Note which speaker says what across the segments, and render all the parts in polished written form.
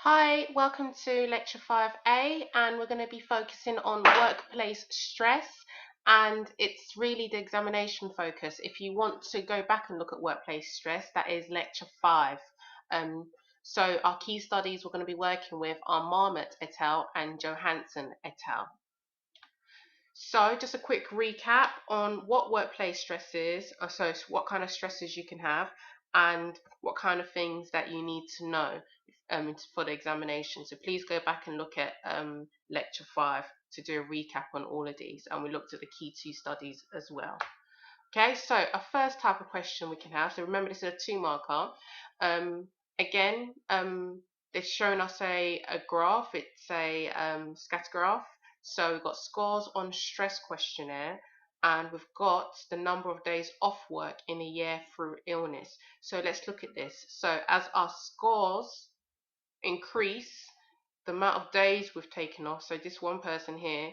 Speaker 1: Hi, welcome to lecture 5a, and we're going to be focusing on workplace stress, and it's really the examination focus. If you want to go back and look at workplace stress, that is lecture 5. So our key studies we're going to be working with are Marmot et al. And Johansson et al. So just a quick recap on what workplace stress is, so what kind of stresses you can have, and what kind of things that you need to know for the examination. So please go back and look at lecture 5 to do a recap on all of these, and we looked at the key 2 studies as well. Okay, so our first type of question we can have, so remember this is a 2 marker. Again, they've shown us a graph, it's a scatter graph. So we've got scores on stress questionnaire, and we've got the number of days off work in a year through illness. So let's look at this. So as our scores increase, the amount of days we've taken off, so this one person here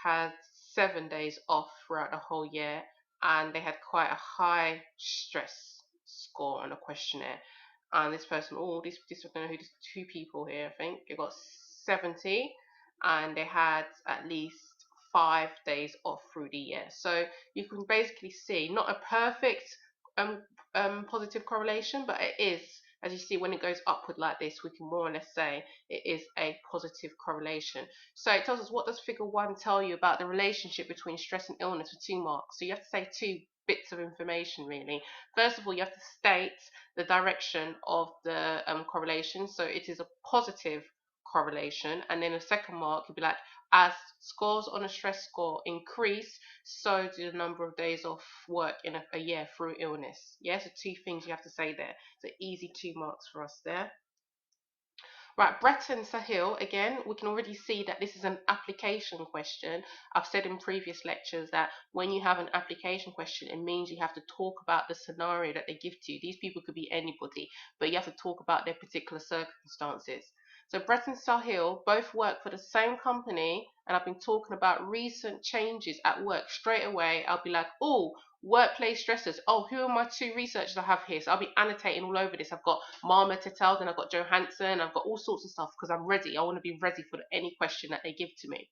Speaker 1: had 7 days off throughout the whole year, and they had quite a high stress score on the questionnaire. And this person, I don't know who, 2 people here, I think, they got 70, and they had at least 5 days off through the year. So you can basically see not a perfect positive correlation, but it is, as you see, when it goes upward like this, we can more or less say it is a positive correlation. So it tells us, what does figure 1 tell you about the relationship between stress and illness for 2 marks? So you have to say 2 bits of information really. First of all, you have to state the direction of the correlation. So it is a positive correlation, and then a second mark would be like, as scores on a stress score increase, so do the number of days off work in a year through illness. Yeah, so 2 things you have to say there. So easy 2 marks for us there. Right, Brett and Sahil, again, we can already see that this is an application question. I've said in previous lectures that when you have an application question, it means you have to talk about the scenario that they give to you. These people could be anybody, but you have to talk about their particular circumstances. So Brett and Sahil both work for the same company, and I've been talking about recent changes at work. Straight away, I'll be like, oh, workplace stresses. Oh, who are my 2 researchers I have here? So I'll be annotating all over this. I've got Marmot et al, then I've got Johansson, I've got all sorts of stuff because I'm ready. I want to be ready for any question that they give to me.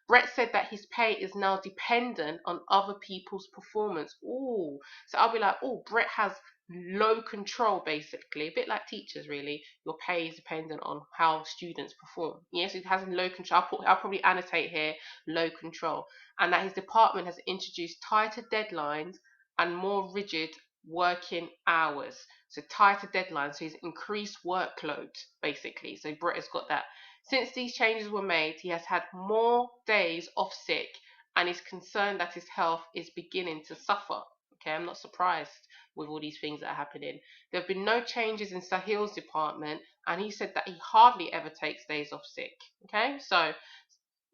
Speaker 1: Brett said that his pay is now dependent on other people's performance. Oh, so I'll be like, oh, Brett has low control basically, a bit like teachers really. Your pay is dependent on how students perform. Yes, it has low control. I'll probably annotate here low control, and that his department has introduced tighter deadlines and more rigid working hours. So tighter deadlines, so he's increased workload basically. So Brett has got that. Since these changes were made, he has had more days off sick and is concerned that his health is beginning to suffer. Okay, I'm not surprised with all these things that are happening. There have been no changes in Sahil's department, and he said that he hardly ever takes days off sick. Okay, so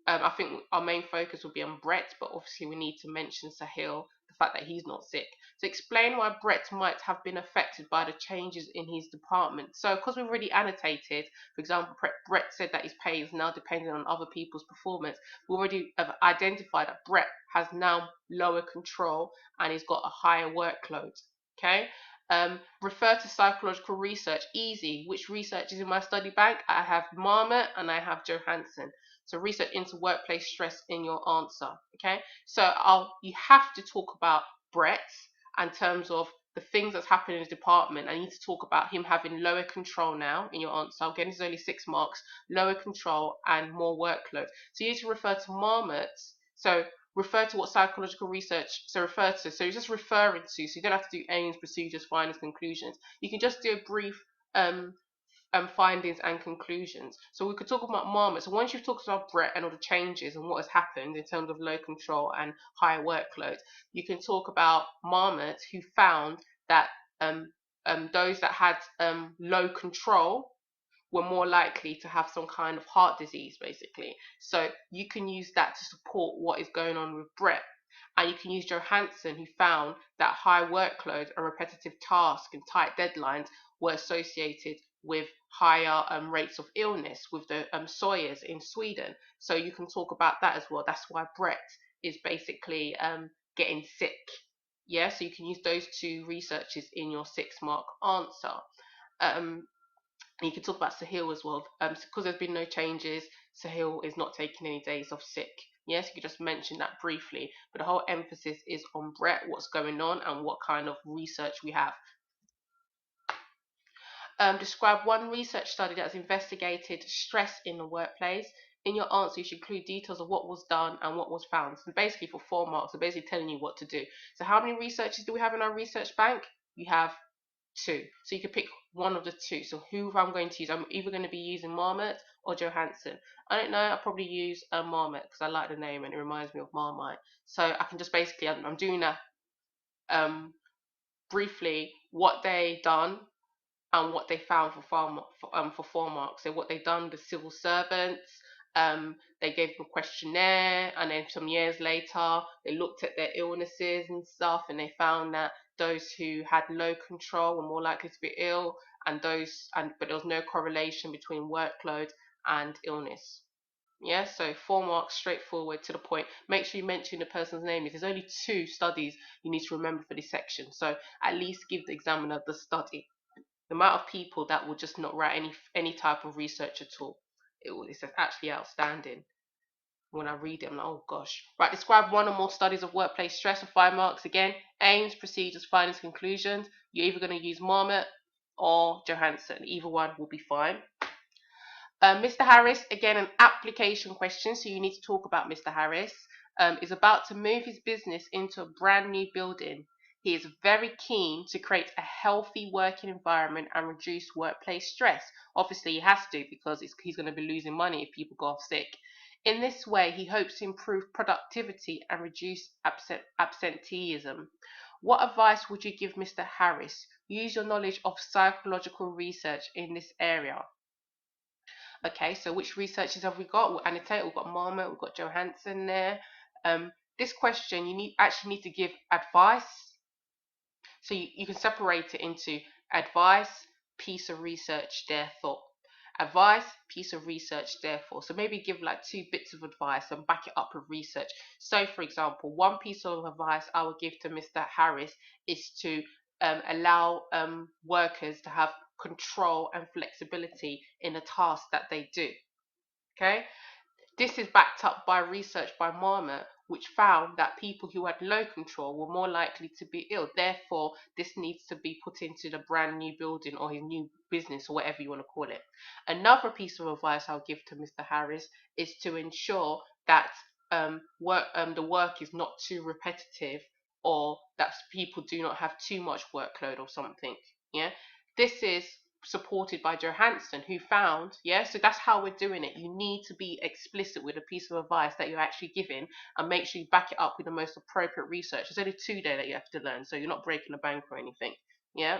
Speaker 1: I think our main focus will be on Brett, but obviously we need to mention Sahil, the fact that he's not sick. So explain why Brett might have been affected by the changes in his department. So because we've already annotated, for example, Brett said that his pay is now dependent on other people's performance. We already have identified that Brett has now lower control and he's got a higher workload. Okay. Refer to psychological research. Easy. Which research is in my study bank? I have Marmot and I have Johansson. So research into workplace stress in your answer. Okay, so you have to talk about Brett in terms of the things that's happened in his department. I need to talk about him having lower control now in your answer. Again, this is only 6 marks. Lower control and more workload. So you need to refer to Marmot. So refer to what psychological research, so refer to, so you're just referring to, so you don't have to do aims, procedures, findings, conclusions. You can just do a brief findings and conclusions. So we could talk about Marmot. So once you've talked about Brett and all the changes and what has happened in terms of low control and higher workload, you can talk about Marmot, who found that those that had low control were more likely to have some kind of heart disease, basically. So you can use that to support what is going on with Brett. And you can use Johansson, who found that high workload and repetitive tasks and tight deadlines were associated with higher rates of illness with the Sawyers in Sweden. So you can talk about that as well. That's why Brett is basically getting sick. Yeah, so you can use those 2 researches in your 6 mark answer. And you can talk about Sahil as well. Because there's been no changes, Sahil is not taking any days off sick. Yes, you could just mention that briefly, but the whole emphasis is on Brett, what's going on, and what kind of research we have. Describe one research study that has investigated stress in the workplace. In your answer, you should include details of what was done and what was found. So basically for 4 marks, they're basically telling you what to do. So how many researchers do we have in our research bank? You have 2. So you can pick one of the 2. So who I'm going to use, I'm either going to be using Marmot or Johansson. I don't know, I'll probably use Marmot because I like the name and it reminds me of Marmite. So I can just basically, I'm doing that briefly what they done and what they found for 4 marks. So what they done, the civil servants, they gave them a questionnaire, and then some years later, they looked at their illnesses and stuff, and they found that those who had low control were more likely to be ill, but there was no correlation between workload and illness. Yeah, so 4 marks, straightforward, to the point. Make sure you mention the person's name. If there's only 2 studies you need to remember for this section, so at least give the examiner the study. The amount of people that will just not write any type of research at all, it's actually outstanding. When I read it, I'm like, oh gosh. Right, describe one or more studies of workplace stress for 5 marks. Again, aims, procedures, findings, conclusions. You're either going to use Marmot or Johansson. Either one will be fine. Mr. Harris, again, an application question, so you need to talk about Mr. Harris, is about to move his business into a brand new building. He is very keen to create a healthy working environment and reduce workplace stress. Obviously, he has to because he's going to be losing money if people go off sick. In this way, he hopes to improve productivity and reduce absenteeism. What advice would you give Mr. Harris? Use your knowledge of psychological research in this area. Okay, so which researchers have we got? We'll annotate. We've got Marmot, we've got Johansson there. This question you actually need to give advice. So you can separate it into advice, piece of research, therefore. Advice, piece of research, therefore. So maybe give like 2 bits of advice and back it up with research. So for example, one piece of advice I would give to Mr. Harris is to allow workers to have control and flexibility in the task that they do. Okay, this is backed up by research by Marmot, which found that people who had low control were more likely to be ill. Therefore, this needs to be put into the brand new building or his new business or whatever you want to call it. Another piece of advice I'll give to Mr. Harris is to ensure that the work is not too repetitive or that people do not have too much workload or something. Yeah, this is supported by Johansson, who found, yeah, so that's how we're doing it. You need to be explicit with a piece of advice that you're actually giving and make sure you back it up with the most appropriate research. There's only 2 days that you have to learn, so you're not breaking the bank or anything. Yeah.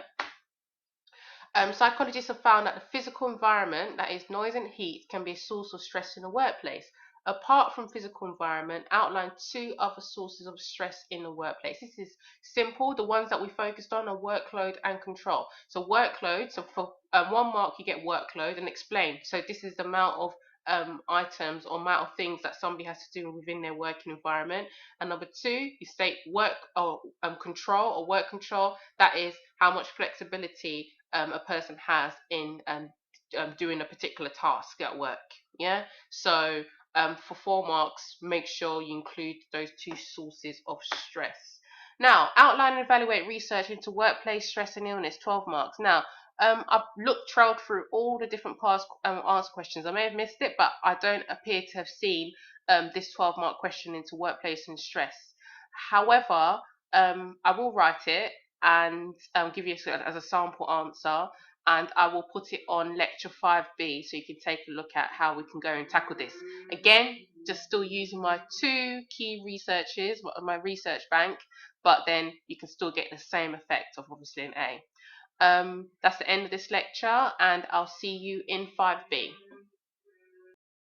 Speaker 1: Psychologists have found that the physical environment, that is noise and heat, can be a source of stress in the workplace. Apart from physical environment, outline 2 other sources of stress in the workplace. This is simple. The ones that we focused on are workload and control. So workload, so for 1 mark you get workload and explain. So this is the amount of items or amount of things that somebody has to do within their working environment. And number 2, you state work or control or work control. That is how much flexibility a person has in doing a particular task at work. Yeah, so for 4 marks, make sure you include those 2 sources of stress. Now, outline and evaluate research into workplace stress and illness, 12 marks. Now, I've trailed through all the different past answer questions. I may have missed it, but I don't appear to have seen this 12-mark question into workplace and stress. However, I will write it and give you as a sample answer, and I will put it on lecture 5b so you can take a look at how we can go and tackle this. Again, just still using my 2 key researches, my research bank, but then you can still get the same effect of obviously an A. That's the end of this lecture, and I'll see you in 5b.